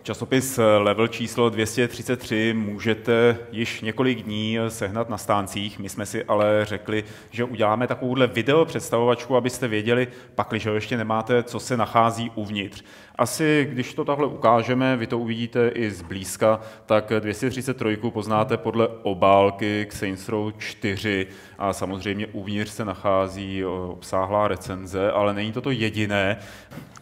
Časopis Level číslo 233 můžete již několik dní sehnat na stáncích. My jsme si ale řekli, že uděláme takovouhle video představovačku, abyste věděli, pakliže ještě nemáte, co se nachází uvnitř. Asi, když to takhle ukážeme, vy to uvidíte i zblízka, tak 233 poznáte podle obálky k Saints Row 4 a samozřejmě uvnitř se nachází obsáhlá recenze, ale není to jediné.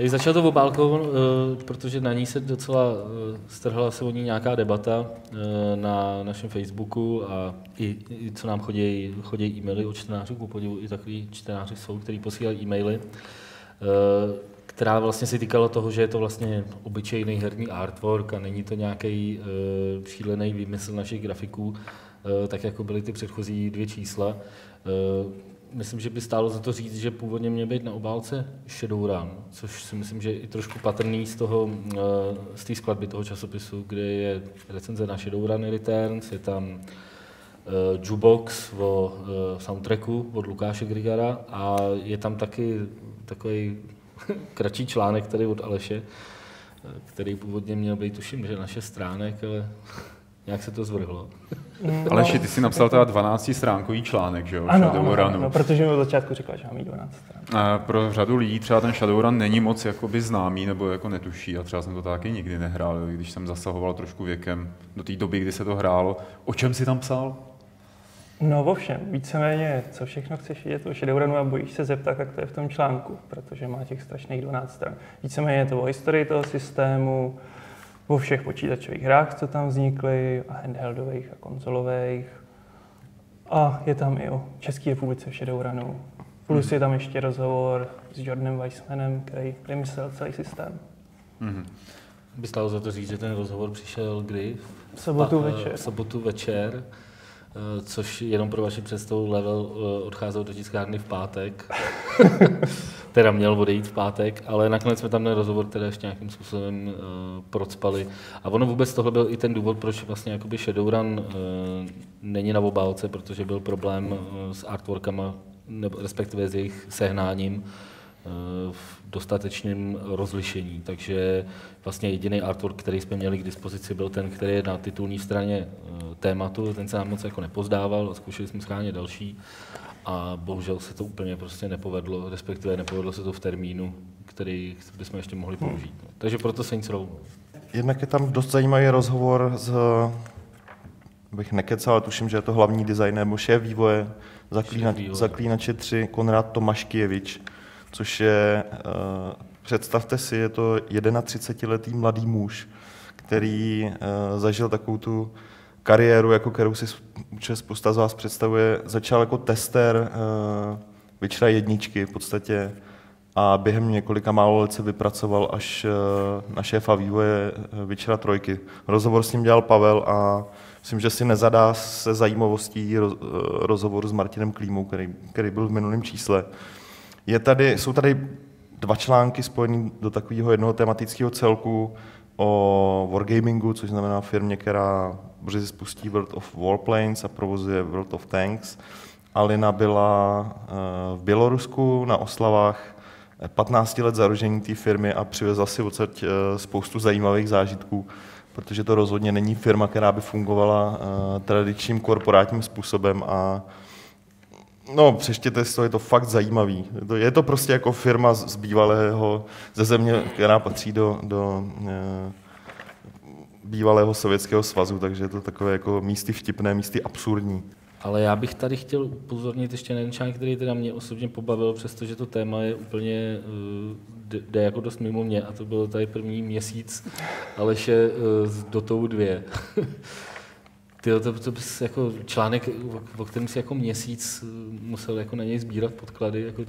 Začal to obálkou, protože na ní se docela strhla se o ní nějaká debata na našem Facebooku a i co nám chodí e-maily od čtenářů, ku podivu i takový čtenáři jsou, kteří posílají e-maily, která vlastně se týkala toho, že je to vlastně obyčejný herní artwork a není to nějaký šílený výmysl našich grafiků, tak jako byly ty předchozí dvě čísla. Myslím, že by stálo za to říct, že původně měl být na obálce Shadowrun, což si myslím, že je i trošku patrný z té skladby toho časopisu, kde je recenze na Shadowrun Returns, je tam jukebox o soundtracku od Lukáše Grigara a je tam taky takový kratší článek tady od Aleše, který původně měl být, tuším, že na 6 stránek, ale nějak se to zvrhlo. Aleši, ty jsi napsal teda 12stránkový článek, že jo? Ano, protože mi od začátku říkal, že mám mít 12 stran. Pro řadu lidí třeba ten Shadowrun není moc jakoby známý nebo jako netuší a třeba jsem to taky nikdy nehrál, když jsem zasahoval trošku věkem do té doby, kdy se to hrálo. O čem jsi tam psal? No ovšem, víceméně, co všechno chceš vidět o Shadowrunu a bojíš se zeptat, jak to je v tom článku, protože má těch strašných 12 stran. Víceméně je to o historii toho systému, o všech počítačových hrách, co tam vznikly, a handheldových a konzolových. A je tam i o České republice v Shadowrunu. Plus je tam ještě rozhovor s Jordanem Weissmanem, který vymyslel celý systém. By stálo za to říct, že ten rozhovor přišel kdy? V sobotu večer. Což jenom pro vaši představu, Level odcházel do tiskárny v pátek. Teda měl odejít v pátek, ale nakonec jsme tam ten rozhovor teda ještě nějakým způsobem procpali. A ono vůbec tohle byl i ten důvod, proč vlastně jakoby Shadowrun není na obálce, protože byl problém s artworkama, nebo respektive s jejich sehnáním v dostatečném rozlišení. Takže vlastně jediný artwork, který jsme měli k dispozici, byl ten, který je na titulní straně tématu, ten se nám moc jako nepozdával a zkoušeli jsme schánět další a bohužel se to úplně prostě nepovedlo, respektive nepovedlo se to v termínu, který bychom ještě mohli použít. Takže proto Saints Row. Jednak je tam dost zajímavý rozhovor bych nekecal, ale tuším, že je to hlavní designer nebo šéf vývoje Zaklínače 3 Konrad Tomaškijevič, což je, představte si, je to 31letý mladý muž, který zažil takovou tu kariéru, jako kterou si určitě spousta z vás představuje. Začal jako tester Witchera 1 v podstatě a během několika málo let se vypracoval až na šéfa vývoje Witchera 3. Rozhovor s ním dělal Pavel a myslím, že si nezadá se zajímavostí rozhovoru s Martinem Klímou, který byl v minulém čísle. Jsou tady 2 články spojené do takového jednoho tematického celku o wargamingu, což znamená firmě, která brzy spustí World of Warplanes a provozuje World of Tanks. Alina byla v Bělorusku na oslavách 15 let založení té firmy a přivezla si odsaď spoustu zajímavých zážitků, protože to rozhodně není firma, která by fungovala tradičním korporátním způsobem a přečtěte si to, je to fakt zajímavý. Je to prostě jako firma ze země, která patří do bývalého Sovětského svazu, takže je to takové jako místy vtipné, místy absurdní. Ale já bych tady chtěl upozornit ještě na jeden článek, který teda mě osobně pobavil, přestože to téma je úplně, jde jako dost mimo mě, a to byl tady první měsíc Aleše s Dotou 2. To bys jako článek, o kterém si jako měsíc musel jako na něj sbírat podklady. Jako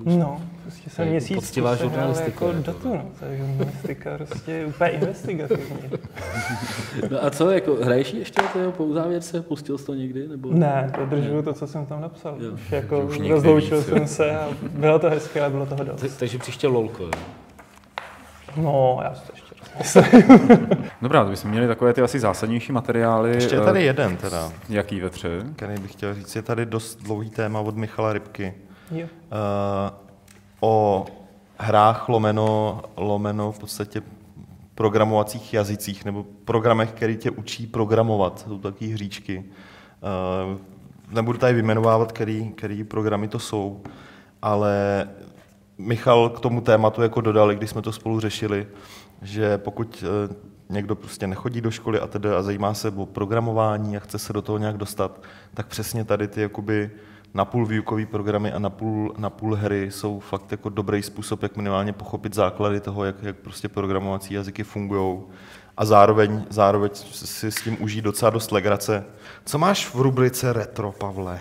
prostě jsem měsíc poctivá žurnalistika. Jako Dotu, to je žurnalistika prostě úplně investigativní. No a co, jako hraješ ještě po uzávěrce? Pustil jsi to někdy? Nebo? Ne, dodržuju to, co jsem tam napsal. Už jako rozloučil jsem se a bylo to hezké, ale bylo toho dost. Takže příště lolko, jo? No, já si to ještě myslím. Dobrá, to bychom měli takové ty asi zásadnější materiály. Ještě je tady jeden teda. Jaký Petře? Který bych chtěl říct, je tady dost dlouhý téma od Michala Rybky. Jo. O hrách lomeno v podstatě programovacích jazycích nebo programech, který tě učí programovat. Jsou takové hříčky. Nebudu tady vyjmenovávat, který programy to jsou, ale Michal k tomu tématu jako dodal, když jsme to spolu řešili, že pokud někdo prostě nechodí do školy a zajímá se o programování a chce se do toho nějak dostat, tak přesně tady ty jakoby napůl výukový programy a napůl hry jsou fakt jako dobrý způsob, jak minimálně pochopit základy toho, jak prostě programovací jazyky fungují. A zároveň si s tím užít docela dost legrace. Co máš v rubrice retro, Pavle?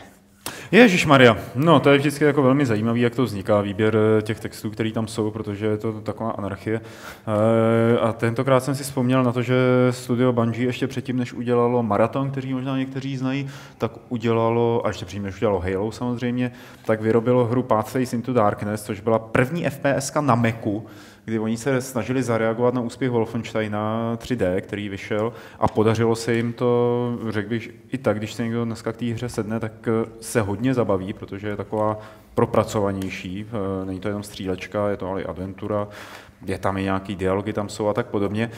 Ježišmarja, no to je vždycky jako velmi zajímavý, jak to vzniká, výběr těch textů, které tam jsou, protože je to taková anarchie. A tentokrát jsem si vzpomněl na to, že studio Bungie ještě předtím, než udělalo Marathon, který možná někteří znají, tak udělalo, a ještě předtím, než udělalo Halo samozřejmě, tak vyrobilo hru Pathways into Darkness, což byla první FPSka na Macu, kdy oni se snažili zareagovat na úspěch Wolfensteina 3D, který vyšel, a podařilo se jim to, řekl bych, i tak, když se někdo dneska k té hře sedne, tak se hodně zabaví, protože je taková propracovanější, není to jenom střílečka, je to ale i adventura, je tam i nějaký dialogy, tam jsou a tak podobně.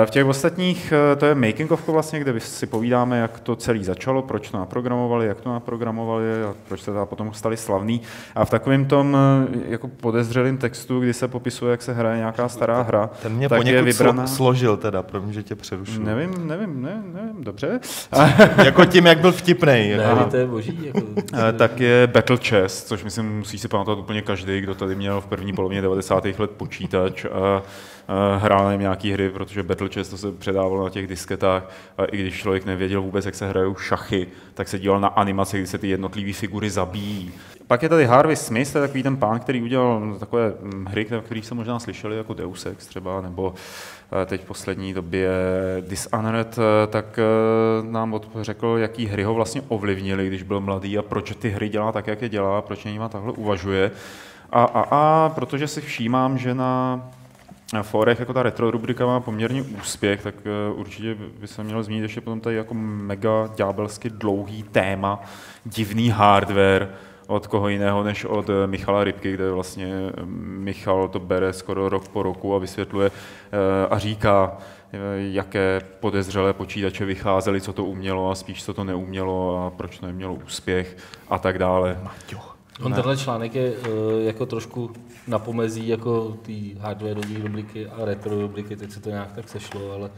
V těch ostatních, to je making of vlastně, kde si povídáme, jak to celé začalo, proč to naprogramovali, jak to naprogramovali a proč se potom stali slavný. A v takovém tom jako podezřelém textu, kdy se popisuje, jak se hraje nějaká stará hra, ten mě tak poněkud je vybraná... složil teda, promiň, že tě přerušuju. Nevím, dobře. Jako tím, jak byl vtipnej. Ne, to je boží. Jako... Tak je Battle Chess, což myslím, musí si pamatovat úplně každý, kdo tady měl v první polovině 90. let počítač a hrál na nějaký hry, protože Battle Chess to se předávalo na těch disketách a i když člověk nevěděl vůbec, jak se hrajou šachy, tak se díval na animace, kdy se ty jednotlivé figury zabíjí. Pak je tady Harvey Smith, to je takový ten pán, který udělal takové hry, které se možná slyšeli, jako Deus Ex třeba, nebo teď v poslední době Dishonored, tak nám řekl, jaký hry ho vlastně ovlivnily, když byl mladý a proč ty hry dělá tak, jak je dělá, proč nima takhle uvažuje. A protože si všímám, že na fórech jako ta retro rubrika má poměrně úspěch, tak určitě by se měl zmínit ještě potom tady jako mega ďábelsky dlouhý téma, divný hardware, od koho jiného než od Michala Rybky, kde vlastně Michal to bere skoro rok po roku a vysvětluje a říká, jaké podezřelé počítače vycházely, co to umělo a spíš co to neumělo a proč to nemělo úspěch a tak dále. Tenhle článek je jako trošku na pomezí jako ty hardwareové rubriky a retro rubriky, teď se to nějak tak sešlo, ale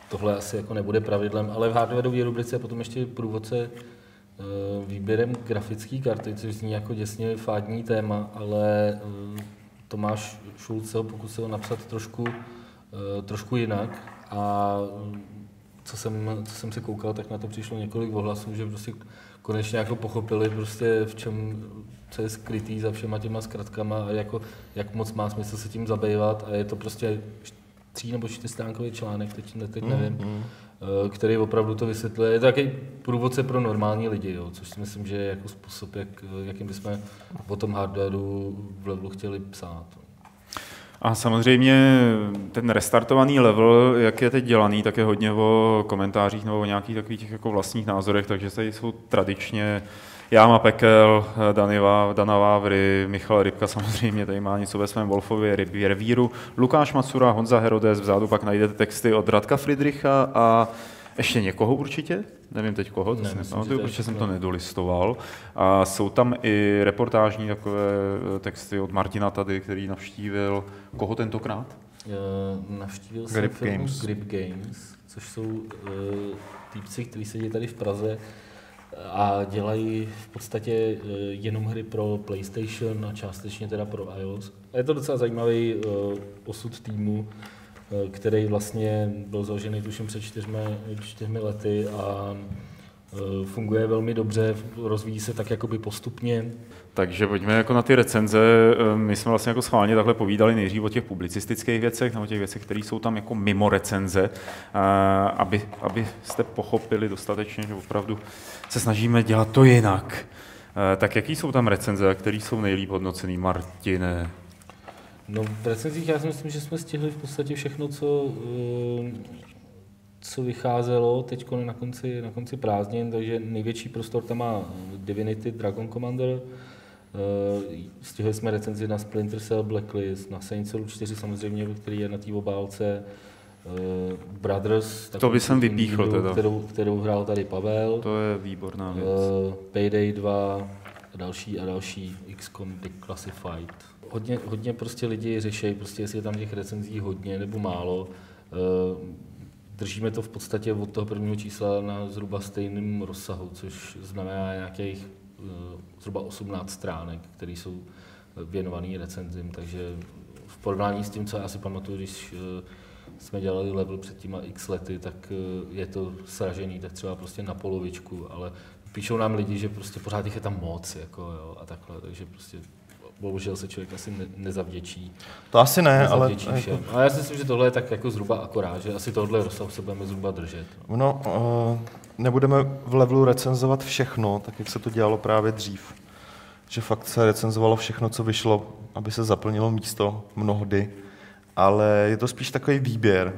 tohle asi jako nebude pravidlem. Ale v hardwareové rubrice je potom ještě průvodce výběrem grafické karty, což zní jako děsně fádní téma, ale Tomáš Šulc se ho pokusil napsat trošku jinak a co jsem se koukal, tak na to přišlo několik ohlasů, že prostě konečně jako pochopili prostě v čem, co je skrytý za všema těma zkratkama a jako, jak moc má smysl se tím zabývat a je to prostě 3 nebo 4 stránkový článek, teď nevím, který opravdu to vysvětluje. Je to takový průvodce pro normální lidi, jo, což si myslím, že je jako způsob, jakým bychom o tom hardwareu v levelu chtěli psát. A samozřejmě ten restartovaný level, jak je teď dělaný, tak je hodně o komentářích nebo o nějakých takových těch jako vlastních názorech, takže tady jsou tradičně Jáma Pekel, Dana Vávry, Michal Rybka samozřejmě, tady má něco ve svém Wolfově revíru, Lukáš Macura, Honza Herodes, vzadu pak najdete texty od Radka Friedricha a ještě někoho určitě, nevím teď koho, to si nepamatuju, protože jsem to nedolistoval. A jsou tam i reportážní takové texty od Martina tady, který navštívil, koho tentokrát? Navštívil jsem firmu Grip Games, což jsou týpci, kteří sedí tady v Praze a dělají v podstatě jenom hry pro PlayStation a částečně teda pro iOS. A je to docela zajímavý osud týmu, který vlastně byl založený tuším před 4 lety a funguje velmi dobře, rozvíjí se tak jakoby postupně. Takže pojďme jako na ty recenze. My jsme vlastně jako schválně takhle povídali nejdřív o těch publicistických věcech, nebo těch věcech, které jsou tam jako mimo recenze, abyste pochopili dostatečně, že opravdu se snažíme dělat to jinak. Tak jaký jsou tam recenze, které jsou nejlíp hodnocený, Martine? No v recenzích já si myslím, že jsme stihli v podstatě všechno, co vycházelo teď na konci prázdnin, takže největší prostor tam má Divinity Dragon Commander. Stihli jsme recenzi na Splinter Cell Blacklist, na Saints Row 4 samozřejmě, který je na té obálce. Brothers, to by jsem vypíchl teda. Kterou hrál tady Pavel. To je výborná věc. Payday 2 a další XCOM Declassified. Hodně prostě lidi řeší, prostě jestli je tam těch recenzí hodně nebo málo. Držíme to v podstatě od toho prvního čísla na zhruba stejném rozsahu, což znamená nějakých zhruba 18 stránek, které jsou věnované recenzím, takže v porovnání s tím, co já si pamatuju, když jsme dělali level před těma x lety, tak je to sražený, tak třeba prostě na polovičku, ale píšou nám lidi, že prostě pořád jich je tam moc, jako jo, a takhle, takže prostě bohužel se člověk asi nezavděčí. To asi ne, ale... Všem. A já si myslím, že tohle je tak jako zhruba akorát, že asi tohle rozsahu se budeme zhruba držet. No, nebudeme v levelu recenzovat všechno, tak jak se to dělalo právě dřív. Že fakt se recenzovalo všechno, co vyšlo, aby se zaplnilo místo mnohdy. Ale je to spíš takový výběr.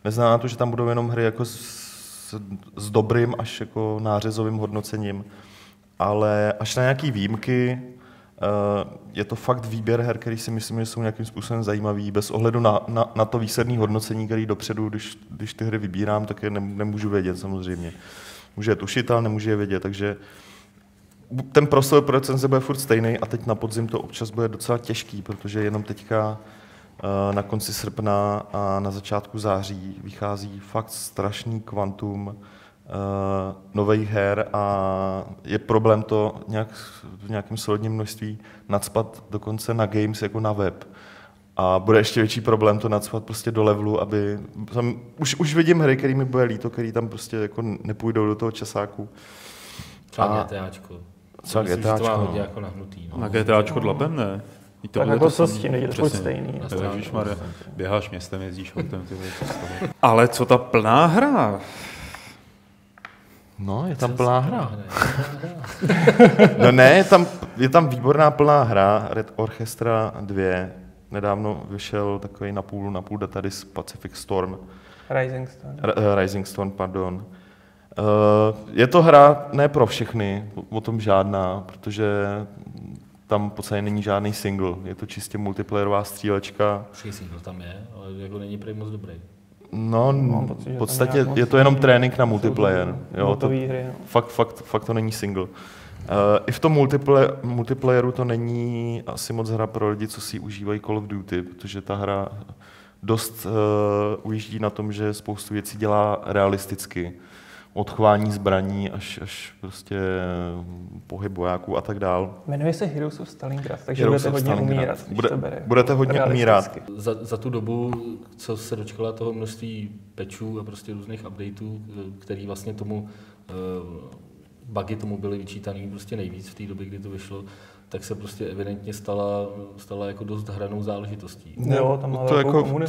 Neznamená to, že tam budou jenom hry jako s dobrým až jako nářezovým hodnocením, ale až na nějaký výjimky je to fakt výběr her, který si myslím, že jsou nějakým způsobem zajímavý, bez ohledu na to výsledné hodnocení, který dopředu, když ty hry vybírám, tak je nemůžu vědět samozřejmě. Můžu je tušit, ale nemůžu je vědět, takže ten prostor pro recenze bude furt stejný a teď na podzim to občas bude docela těžký, protože jenom teďka na konci srpna a na začátku září vychází fakt strašný kvantum nových her a je problém to v nějakém solidním množství nacpat dokonce na games jako na web. A bude ještě větší problém to nacpat prostě do levelu, aby... Už vidím hry, který mi bude líto, který tam prostě jako nepůjdou do toho časáku. Třeba GTAčko. Třeba Myslím, GTAčko, že to má hodně jako nahnutý. No. Na GTAčko dlapem ne? Tak jako co s tím, je to stejný. Ježišmarja, běháš městem, jezdíš autem, ty věci. Ale co ta plná hra? No, je tam plná hra. No ne, je tam výborná plná hra, Red Orchestra 2. Nedávno vyšel takový na půl datadis Pacific Storm. Rising Storm, pardon. Je to hra ne pro všechny, o tom žádná, protože tam v podstatě není žádný single, je to čistě multiplayerová střílečka. Single tam je, ale jako není prý moc dobrý. No, v podstatě je to jenom trénink na multiplayer. Jo, fakt to není single. I v tom multiplayeru to není asi moc hra pro lidi, co si užívají Call of Duty, protože ta hra dost ujíždí na tom, že spoustu věcí dělá realisticky. Od chování zbraní až prostě pohyb vojáků a tak dál. Jmenuje se Heroes of Stalingrad, takže budete hodně umírat. Budete hodně umírat. Za tu dobu, co se dočkala toho množství patchů a prostě různých updateů, který vlastně tomu bugy tomu byly vyčítaný prostě nejvíc v té době, kdy to vyšlo, tak se prostě evidentně stala jako dost hranou záležitostí. Jo, tam to, jako,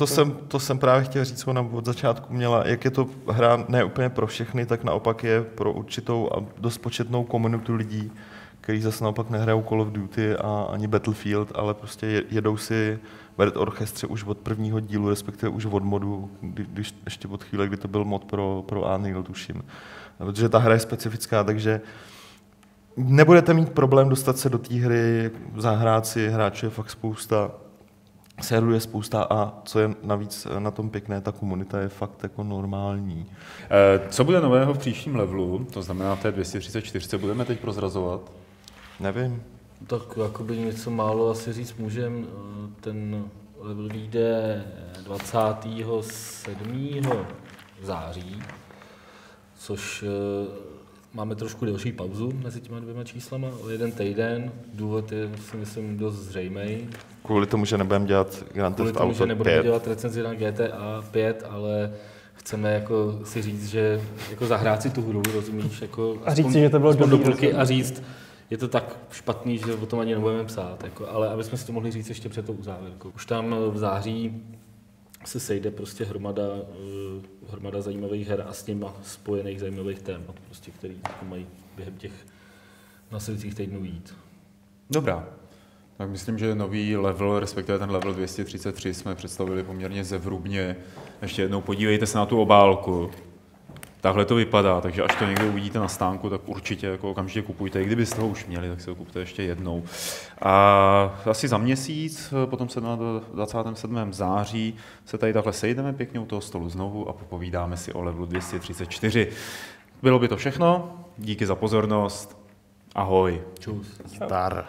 to jsem právě chtěl říct, ona od začátku měla, jak je to hra ne úplně pro všechny, tak naopak je pro určitou a dost početnou komunitu lidí, kteří zase naopak nehrajou Call of Duty a ani Battlefield, ale prostě jedou si Red Orchestra už od prvního dílu, respektive už od modu, když ještě od chvíle, kdy to byl mod pro Unreal, tuším. Protože ta hra je specifická, takže nebudete mít problém dostat se do té hry, zahrát si, hráčů je fakt spousta, serverů je spousta a co je navíc na tom pěkné, ta komunita je fakt jako normální. Co bude nového v příštím levelu, to znamená v té 234, budeme teď prozrazovat? Nevím. Tak jakoby něco málo asi říct můžem. Ten level vyjde 27. září, což máme trošku delší pauzu mezi těma dvěma číslama, o jeden týden. Důvod je, si myslím, dost zřejmý. Kvůli tomu, že nebudeme dělat Grand Theft Auto 5. Kvůli tomu, že nebudeme dělat recenzi na GTA 5, ale chceme jako si říct, že jako zahrát si tu hru, rozumíš? Jako a říct si, že to bylo dobrý. A říct, je to tak špatný, že o tom ani nebudeme psát, jako, ale aby jsme si to mohli říct ještě před tou uzávěrkou. Už tam v září se sejde prostě hromada zajímavých her a s nimi spojených zajímavých témat, prostě, který mají během těch následujících týdnů jít. Dobrá. Tak myslím, že nový level, respektive ten level 233 jsme představili poměrně zevrubně. Ještě jednou podívejte se na tu obálku. Takhle to vypadá, takže až to někdo uvidíte na stánku, tak určitě jako okamžitě kupujte. I kdybyste ho už měli, tak si ho kupte ještě jednou. A asi za měsíc, potom 27. září, se tady takhle sejdeme pěkně u toho stolu znovu a popovídáme si o levelu 234. Bylo by to všechno. Díky za pozornost. Ahoj. Čus. Zdar.